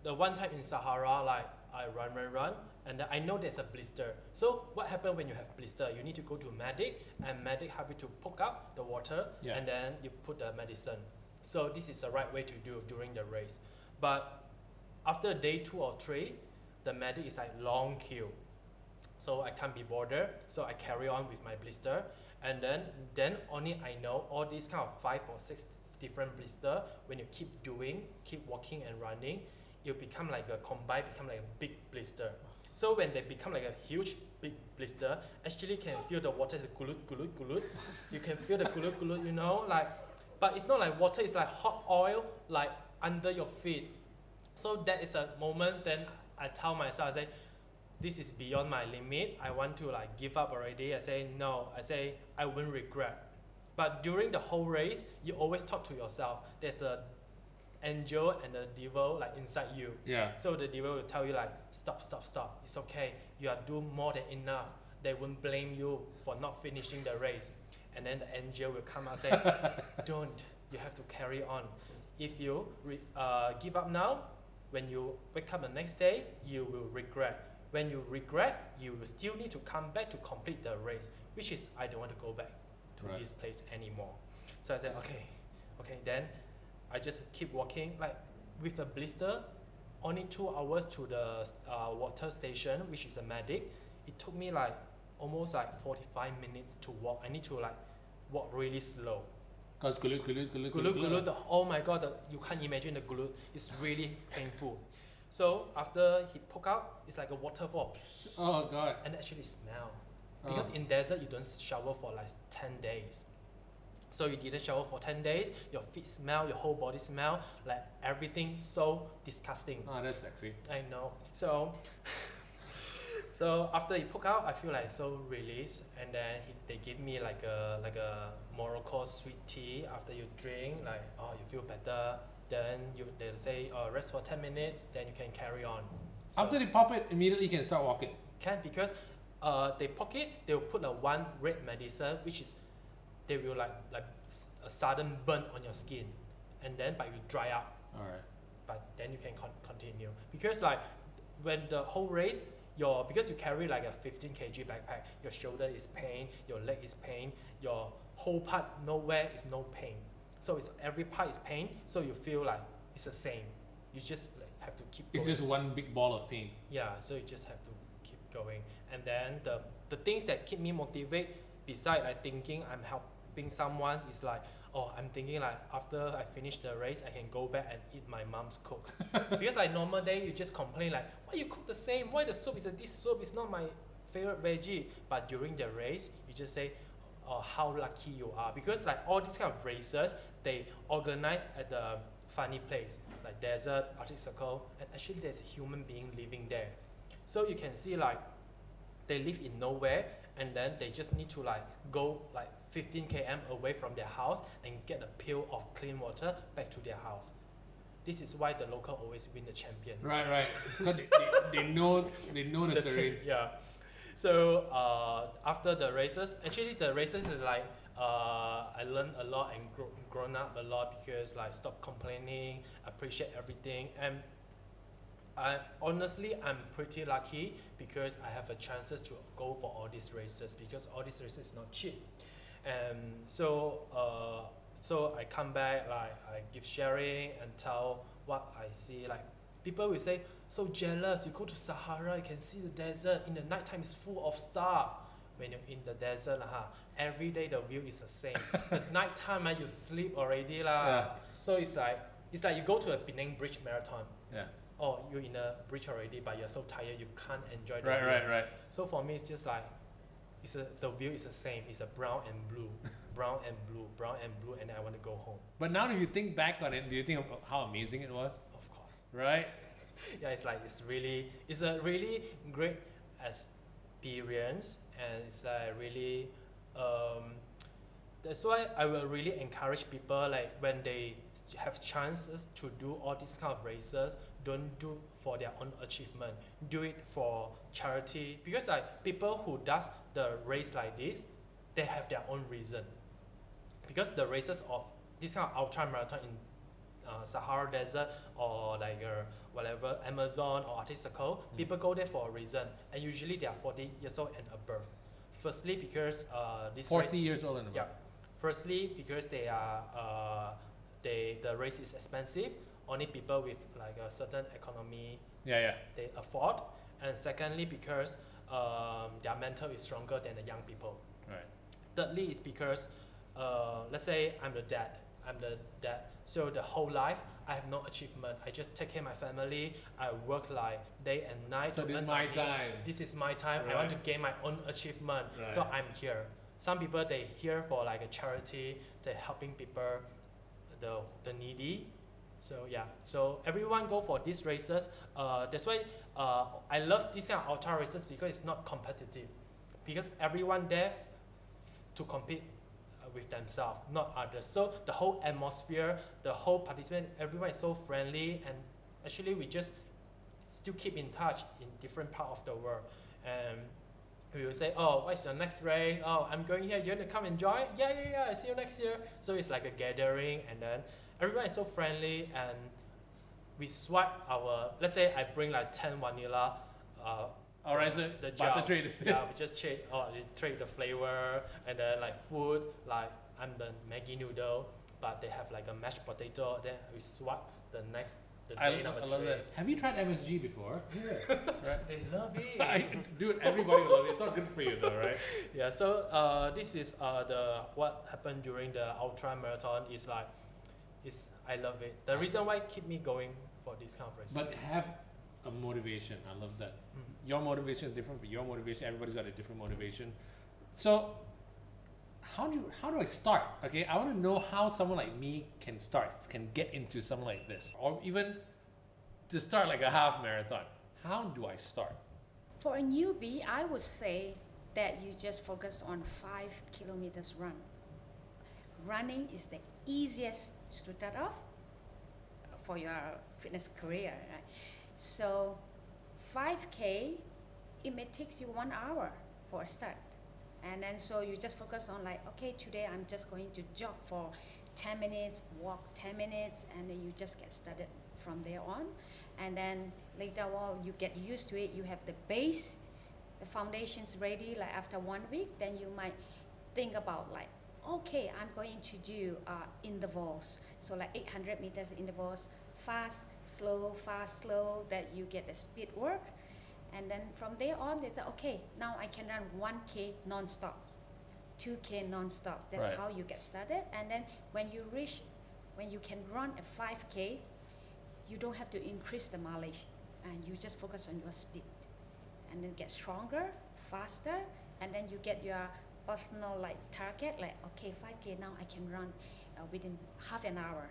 the one time in Sahara, like I run, and then I know there's a blister. So what happens when you have blister? You need to go to medic, and medic help you to poke out the water, Yeah. and then you put the medicine. So this is the right way to do during the race. But after day 2 or 3, the medic is like long queue. So I can't be bothered. So I carry on with my blister, and then only I know all these kind of 5 or 6 different blister. When you keep walking and running, it become like a combined, become like a big blister. So when they become like a huge big blister, actually can feel the water is gulut. You can feel the gulut, you know, like, but it's not like water, it's like hot oil, like under your feet. So that is a moment then I tell myself, I say, this is beyond my limit. I want to like give up already. I say no. I say I won't regret. But during the whole race, you always talk to yourself. There's a angel and a devil like inside you. Yeah. So the devil will tell you like, stop. It's okay. You are doing more than enough. They won't blame you for not finishing the race. And then the angel will come out and say, don't. You have to carry on. If you give up now, when you wake up the next day, you will regret. When you regret, you will still need to come back to complete the race, which is I don't want to go back to this place anymore. So I said, okay, then I just keep walking. Like with a blister, only 2 hours to the water station, which is a medic. It took me like almost like 45 minutes to walk. I need to like walk really slow. Because Gulu, oh my god, you can't imagine the gulu. It's really painful. So after he poke out, it's like a waterfall. Oh god. And actually smell. Because in desert, you don't shower for like 10 days. So you didn't shower for 10 days, your feet smell, your whole body smell, like everything so disgusting. Oh, that's sexy. I know. So after he poke out, I feel like so released, and then they give me like a Morocco sweet tea. After you drink, like you feel better. Then they'll say rest for 10 minutes, then you can carry on. So After they pop it, immediately you can start walking. can, because they poke it, they'll put a one red medicine, which is they will like a sudden burn on your skin, and then but you dry up. All right. But then you can continue, because like when the whole race, because you carry like a 15 kg backpack, your shoulder is pain, your leg is pain, your whole part nowhere is no pain. So it's every part is pain, so you feel like it's the same. You just like have to keep going. It's just one big ball of pain. Yeah, so you just have to keep going. And then the things that keep me motivated, besides like thinking I'm helping someone, is like, I'm thinking like after I finish the race, I can go back and eat my mom's cook. Because like normal day, you just complain like, why you cook the same? Why the soup is this soup is not my favorite veggie? But during the race, you just say, how lucky you are. Because like all these kind of races, they organize at the funny place, like desert, Arctic Circle, and actually there's a human being living there. So you can see like they live in nowhere, and then they just need to like go like 15 km away from their house and get a pail of clean water back to their house. This is why the local always win the champion. Right. Because they know the terrain. Yeah. So after the races, actually the races is like I learned a lot and grown up a lot, because like stop complaining, appreciate everything, and honestly I'm pretty lucky because I have a chances to go for all these races, because all these races is not cheap. And so I come back, like I give sharing and tell what I see. Like people will say, so jealous, you go to Sahara, you can see the desert, in the nighttime it's full of stars. When you're in the desert, every day the view is the same. At nighttime, you sleep already. Yeah. So it's like you go to a Penang Bridge marathon. Yeah. Oh, you're in a bridge already, but you're so tired, you can't enjoy the view. Right. So for me, it's just like, the view is the same. It's a brown and blue, brown and blue, and I want to go home. But now if you think back on it, do you think of how amazing it was? Of course. Right? Yeah, it's a really great experience, and it's like really, that's why I will really encourage people, like when they have chances to do all these kind of races, don't do for their own achievement, do it for charity. Because like people who does the race like this, they have their own reason. Because the races of this kind of ultra marathon in Sahara Desert, or like whatever, Amazon or Arctic Circle, people go there for a reason, and usually they are 40 years old and above. Firstly, because this 40 race, years old and above. yeah. Firstly, because they are the race is expensive. Only people with like a certain economy Yeah. they afford, and secondly, because their mental is stronger than the young people. Right. Thirdly, is because let's say I'm the dad, so the whole life I have no achievement. I just take care of my family. I work like day and night. So to this is earn my money. time. This is my time. Right. I want to gain my own achievement. Right. So I'm here. Some people, they here for like a charity. They're helping people, the needy. So yeah, so everyone go for these races. That's why I love these kind of ultra races because it's not competitive. Because everyone there to compete with themselves, not others. So the whole atmosphere, the whole participant, everyone is so friendly, and actually we just still keep in touch in different part of the world. And we will say, oh, what's your next race? Oh, I'm going here. You want to come and join? Yeah. See you next year. So it's like a gathering, and then everyone is so friendly, and we swipe our. Let's say I bring like 10 vanilla. All right, so the barter jar. trade. Yeah, we just trade. We trade the flavor, and then like food. Like I'm the Maggi noodle, but they have like a mashed potato. Then we swap the day number I love 3. that. Have you tried MSG before? Yeah. Right. They love it. Dude, everybody will love it. It's not good for you though, right? Yeah. So this is what happened during the ultra marathon. Is like, I love it. The reason why keep me going for this kind of races. But have a motivation. I love that. Your motivation is different from your motivation. Everybody's got a different motivation. So how do I start? Okay, I want to know how someone like me can start, can get into something like this, or even to start like a half marathon. How do I start? For a newbie, I would say that you just focus on 5 kilometers run. Running is the easiest to start off for your fitness career, right? So 5K, it may take you 1 hour for a start. And then so you just focus on like, okay, today I'm just going to jog for 10 minutes, walk 10 minutes, and then you just get started from there on. And then later on, you get used to it, you have the base, the foundation's ready, like after 1 week, then you might think about like, okay, I'm going to do intervals. So like 800 meters intervals, fast, slow, that you get the speed work. And then from there on, they say, okay, now I can run 1K non-stop, 2K non-stop. That's right. how you get started. And then when you can run a 5K, you don't have to increase the mileage, and you just focus on your speed. And then get stronger, faster, and then you get your personal like target, like, okay, 5K now I can run within half an hour.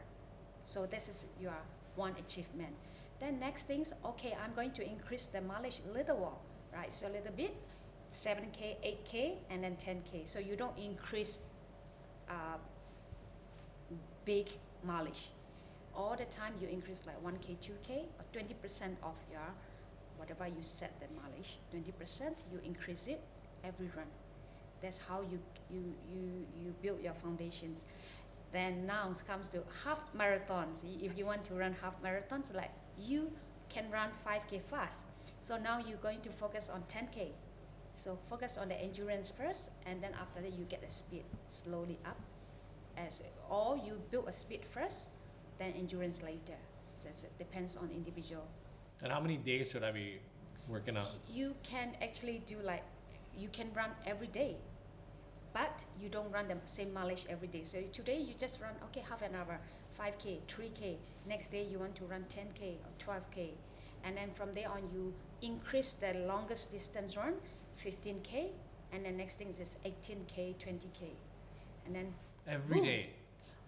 So this is your one achievement. Then next things, okay, I'm going to increase the mileage a little while, right? So a little bit, 7K, 8K, and then 10K. So you don't increase big mileage. All the time you increase like 1K, 2K, or 20% of your, whatever you set the mileage, 20%, you increase it every run. That's how you build your foundations. Then now it comes to half marathons. If you want to run half marathons, like you can run 5K fast. So now you're going to focus on 10K. So focus on the endurance first, and then after that you get the speed slowly up. Or you build a speed first, then endurance later. So it depends on individual. And how many days should I be working out? You can actually do like, you can run every day, but you don't run the same mileage every day. So today you just run, okay, half an hour, 5K, 3K. Next day you want to run 10K or 12K. And then from there on you increase the longest distance run, 15K. And then next thing is 18K, 20K. And then Every day.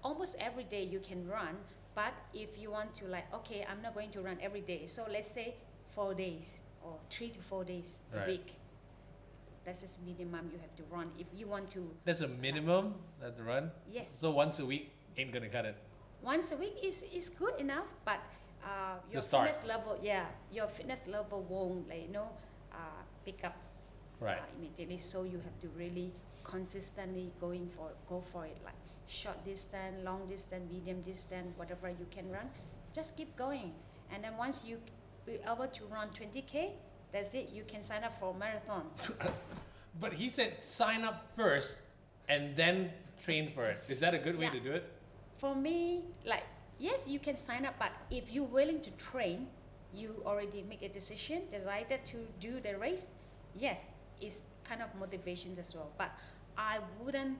almost every day you can run, but if you want to like, okay, I'm not going to run every day. So let's say 4 days or 3 to 4 days a Right. week. That's just minimum you have to run if you want to. That's a minimum that's run. Yes. So once a week ain't gonna cut it. Once a week is good enough, but your To start. fitness level, your fitness level won't pick up Right. immediately. So you have to really consistently go for it, like short distance, long distance, medium distance, whatever you can run. Just keep going, and then once you be able to run 20K, that's it. You can sign up for a marathon. But he said sign up first and then train for it. Is that a good way Yeah. to do it? For me, like, yes, you can sign up, but if you're willing to train, you already make a decision, decided to do the race, yes, it's kind of motivations as well. But I wouldn't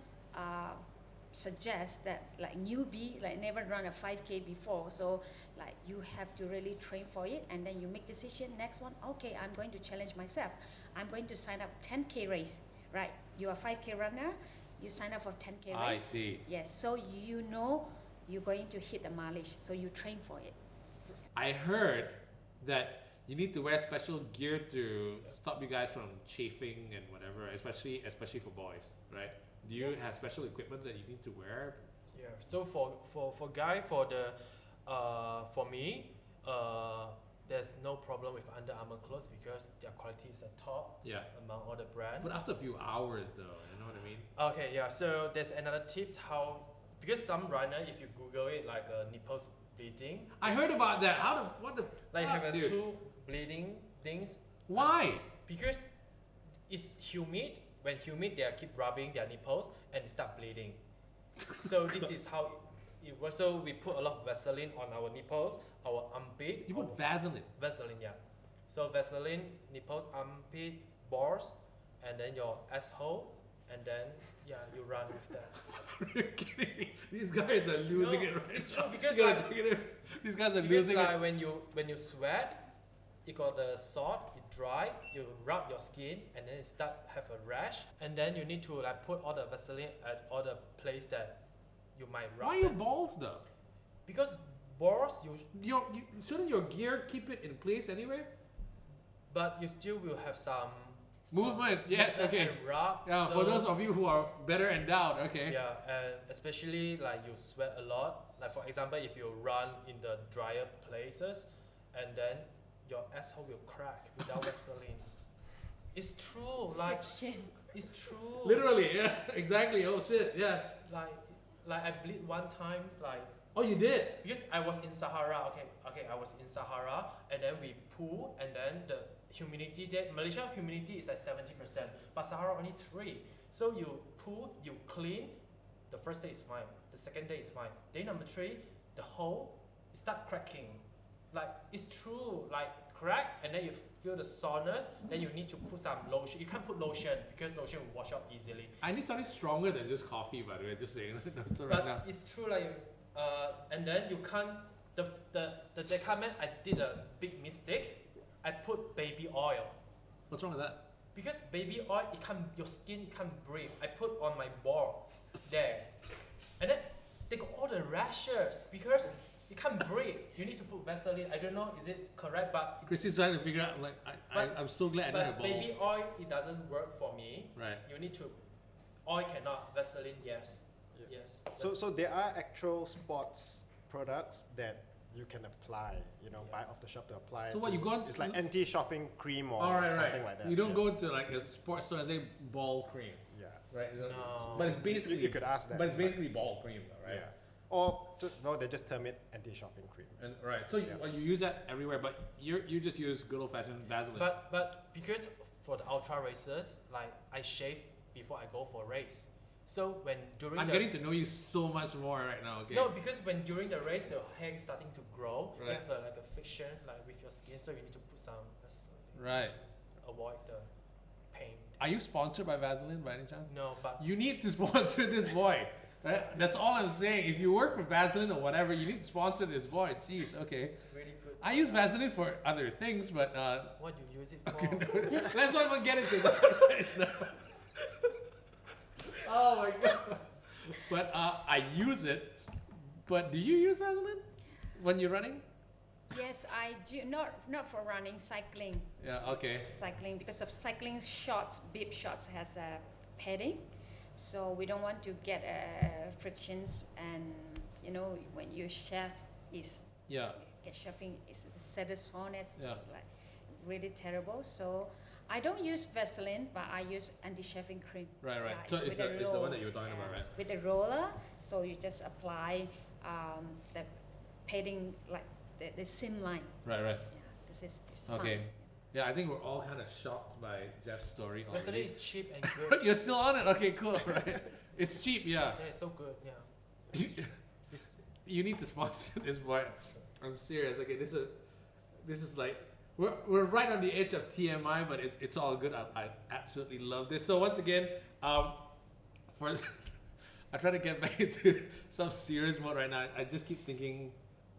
suggest that like newbie, like never run a 5K before, so like you have to really train for it, and then you make decision, next one, okay, I'm going to challenge myself. I'm going to sign up 10K race, right? You're a 5K runner, you sign up for 10K race. I see. Yes, so you know you're going to hit the mileage, so you train for it. I heard that you need to wear special gear to stop you guys from chafing and whatever, especially for boys, right? Do you Yes. have special equipment that you need to wear? Yeah. So for guy, for me, there's no problem with Under Armour clothes because their quality is at top Yeah. among all the brands. But after a few hours though, you know what I mean? Okay, yeah. So there's another tips how, because some runner, if you Google it, like nipples bleeding, I heard about that. What the like fuck, have a dude? two bleeding things Why? because it's humid. When humid, they keep rubbing their nipples and it start bleeding. So this is how it works. So we put a lot of Vaseline on our nipples, our armpit. You put Vaseline. Vaseline, yeah. So Vaseline, nipples, armpit, balls, and then your asshole, and then yeah, you run with that. Are you kidding me? These guys are losing No, it right it's now. true because You gotta like- check it out. These guys are Because losing like it. when you sweat, it got the salt, it dry, you rub your skin and then it start have a rash, and then you need to like put all the Vaseline at all the place that you might rub. Why are your them. balls though? Because balls You shouldn't your gear keep it in place anyway? but you still will have some Movement, yes, movement okay. and rub. Yeah, for so- those of you who are better endowed, okay. Yeah, and especially like you sweat a lot. Like for example, if you run in the drier places, and then your asshole will crack without Vaseline. It's true, like Friction. it's true. Literally, yeah, exactly. Oh shit, yes. Like I bleed one time, like Oh, you did? because I was in Sahara. Okay, I was in Sahara, and then we pool, and then the humidity there, Malaysia humidity is like 70%, but Sahara only 3. So you pool, you clean. The first day is fine. The second day is fine. Day number 3, the hole it start cracking. Like it's true, like crack, and then you feel the soreness. Then you need to put some lotion. You can't put lotion because lotion will wash out easily. I need something stronger than just coffee, by the way. Just saying. That's all right But now. it's true, like, and then you can't. The Decaman, I did a big mistake. I put baby oil What's wrong with that? because baby oil, your skin can't breathe. I put on my ball there, and then they got all the rashes because you can't breathe. You need to put Vaseline. I don't know, is it correct? But Chrissy's trying to figure out. Like, I'm so glad I don't have but balls. baby oil, it doesn't work for me. Right. You need to, oil cannot, Vaseline, yes. Yeah. Yes. So there are actual sports products that you can apply, buy off the shelf to apply. So what, you go on- It's like anti-chafing cream or All right, something right. like that. You don't yeah. go to like a sports store and say ball cream, Yeah. right? No. But it's basically. You could ask that. But it's basically ball cream, though, right? Yeah. Or they just term it anti-chafing cream. And right. So you use that everywhere, but you just use good old fashioned Vaseline. But because for the ultra races, like I shave before I go for a race. So when during I'm the getting to know you so much more right now. Okay. no, because when during the race your hair is starting to grow, you Right. have like a friction like with your skin, so you need to put some Right. to avoid the pain. Are you sponsored by Vaseline by any chance? No, but You need to sponsor this boy. Right? That's all I'm saying. If you work for Vaseline or whatever, you need to sponsor this boy. Jeez. Okay. it's really good. I use Vaseline for other things, but What you use it for? okay, no, let's not even get into that right now. Oh my god. But I use it. But do you use Vaseline when you're running? Yes, I do. Not for running, cycling. Yeah. Okay. Cycling, because of cycling shorts, bib shorts has a padding, so we don't want to get frictions, and when you shave is Yeah. get shaving is the saddest soreness. Yeah. It's like really terrible. So I don't use Vaseline, but I use anti-shaving cream. Right. Right. Yeah, So it's it's, with a it's the roll. one that you were talking about, right? With the roller, so you just apply the padding, like the seam line. Right. Right. Yeah, this is fun. Okay. Yeah, I think we're all kind of shocked by Jeff's story Vaseline already. is cheap and good. You're still on it? Okay, cool. Right. It's cheap, yeah. Yeah, it's so good. Yeah. It's- You need to sponsor this boy. I'm serious. Okay, this is like we're right on the edge of TMI, but it's all good. I absolutely love this. So once again, for I try to get back into some serious mode right now. I just keep thinking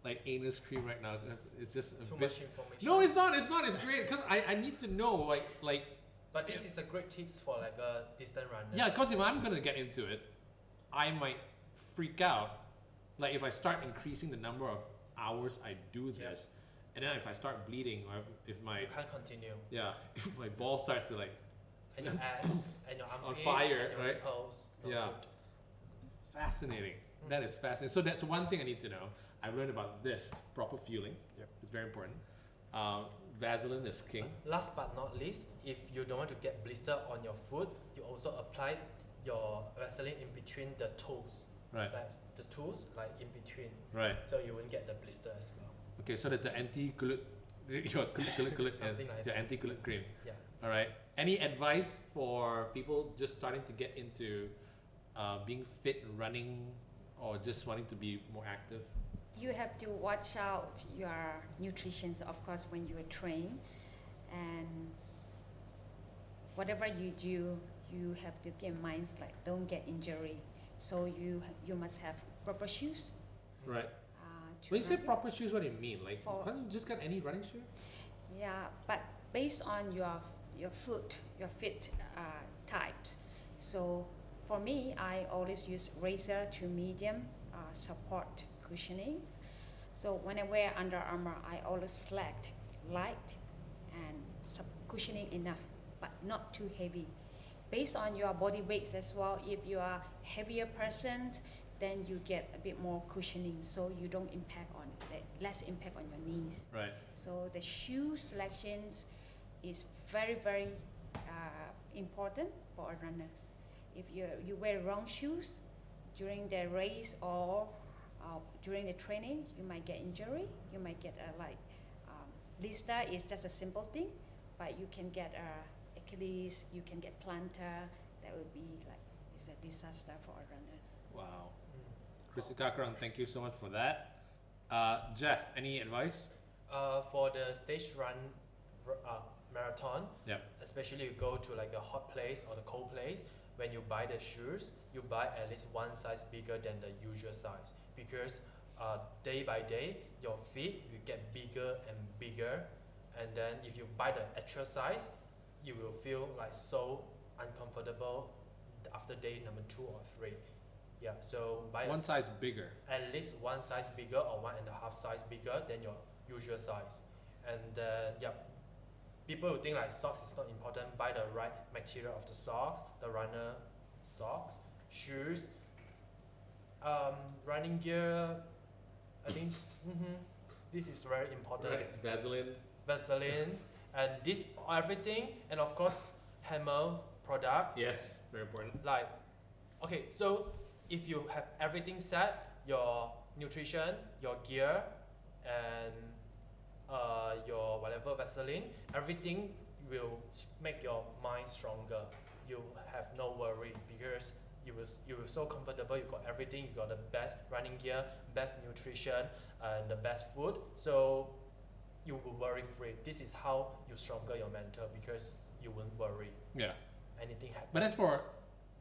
like anus cream right now because it's just a Too bit. much information. No, it's not. It's not. It's great because I need to know like But this is a great tips for like a distant runner. yeah. Because if I'm gonna get into it, I might freak out Like if I start increasing the number of hours I do this, and then if I start bleeding, or if my You can't continue. if my balls start to like And your ass and your armpit fire, and your right? nipples. No Yeah. good. fascinating. That is fascinating. So that's one thing I need to know. I've learned about this proper fueling. Yep. It's very important. Vaseline is king. Last but not least, if you don't want to get blister on your foot, you also apply your Vaseline in between the toes. Right. Like the toes, like in between. Right. So you won't get the blister as well. Okay, so that's the anti-glut, your Something like your that. anti-glut cream. Yeah. All right. Any advice for people just starting to get into being fit, running, or just wanting to be more active? You have to watch out your nutrition, of course, when you train, and whatever you do, you have to get in mind like don't get injury. So you must have proper shoes. Right. To When you say run proper with. shoes, what do you mean? Like, For- can't you just get any running shoe? Yeah, but based on your foot, your feet types. So for me, I always use razor to medium support cushioning. So when I wear Under Armour, I always select light and cushioning enough, but not too heavy. Based on your body weights as well, if you are heavier person, then you get a bit more cushioning, so you don't impact on less impact on your knees. Right. So the shoe selections is very, very important for runners. If you wear wrong shoes during the race or during the training, you might get injury. You might get blister is just a simple thing, but you can get Achilles, you can get plantar. That would be like it's a disaster for our runners. Wow. Chrissy Kha Khrang, thank you so much for that. Jeff, any advice? For the stage run marathon, Yep. especially you go to like a hot place or the cold place, when you buy the shoes, you buy at least one size bigger than the usual size, because day by day your feet will get bigger and bigger, and then if you buy the extra size, you will feel like so uncomfortable after day number 2 or 3. Yeah, so buy One size bigger. at least one size bigger or 1.5 size bigger than your usual size. And people will think like socks is not important. Buy the right material of the socks, the runner socks, shoes, running gear. I think this is very important. Right. Vaseline. Vaseline and this everything, and of course Hammer product. Yes, very important. Like, okay, so if you have everything set, your nutrition, your gear, and your whatever Vaseline, everything will make your mind stronger. You have no worry because you will so comfortable. You got everything. You got the best running gear, best nutrition, and the best food. So you will worry free. This is how you stronger your mental, because you won't worry Yeah. anything happen. But that's for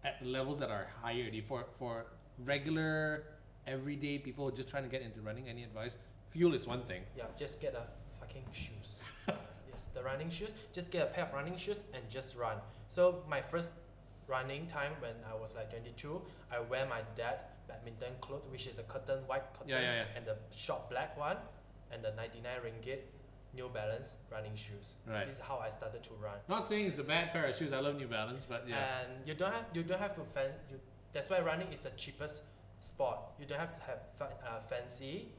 at levels that are higher. For regular, everyday people just trying to get into running, any advice? Fuel is one thing. Yeah, just get a fucking shoes. Yes, the running shoes. Just get a pair of running shoes and just run. So my first running time when I was like 22, I wear my dad badminton clothes, which is a white cotton, Yeah. and the short black one, and the 99 ringgit New Balance running shoes. Right. This is how I started to run. Not saying it's a bad pair of shoes. I love New Balance, but yeah. And you don't have to that's why running is the cheapest sport. You don't have to have fancy,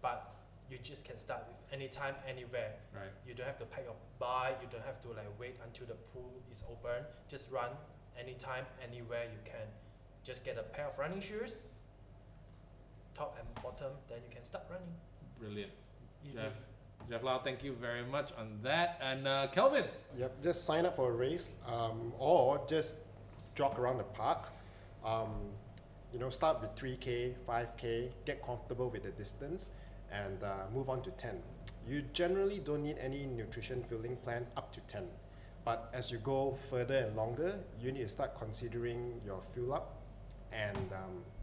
but you just can start with anytime, anywhere. Right. You don't have to pack your bike. You don't have to like wait until the pool is open. Just run anytime, anywhere you can. Just get a pair of running shoes, top and bottom, then you can start running. Brilliant. Easy. Jeff Lau, thank you very much on that. And Kelvin. Yep, just sign up for a race or just jog around the park. Start with 3K, 5K, get comfortable with the distance, and move on to 10. You generally don't need any nutrition fueling plan up to 10. But as you go further and longer, you need to start considering your fuel up and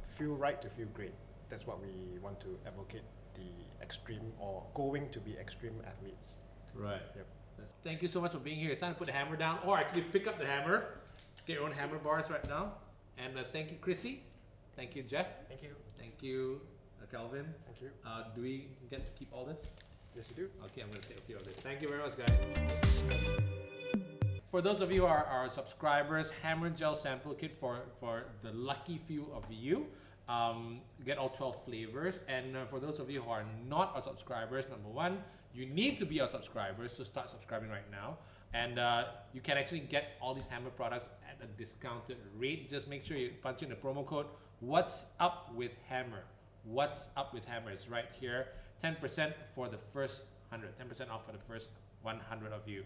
feel right to feel great. That's what we want to advocate the extreme or going to be extreme athletes. Right. Yep. Thank you so much for being here. It's time to put the hammer down, or actually pick up the hammer. Get your own hammer bars right now. And thank you, Chrissy. Thank you, Jeff. Thank you. Thank you, Kelvin. Thank you. Do we get to keep all this? Yes, you do. Okay, I'm going to take a few of this. Thank you very much, guys. For those of you who are our subscribers, Hammer Gel Sample Kit for the lucky few of you. Get all 12 flavors. And for those of you who are not our subscribers, number one, you need to be our subscribers, so start subscribing right now. And you can actually get all these Hammer products at a discounted rate. Just make sure you punch in the promo code What's Up with Hammer. What's Up with Hammer is right here. 10% for the first 100. 10% off for the first 100 of you.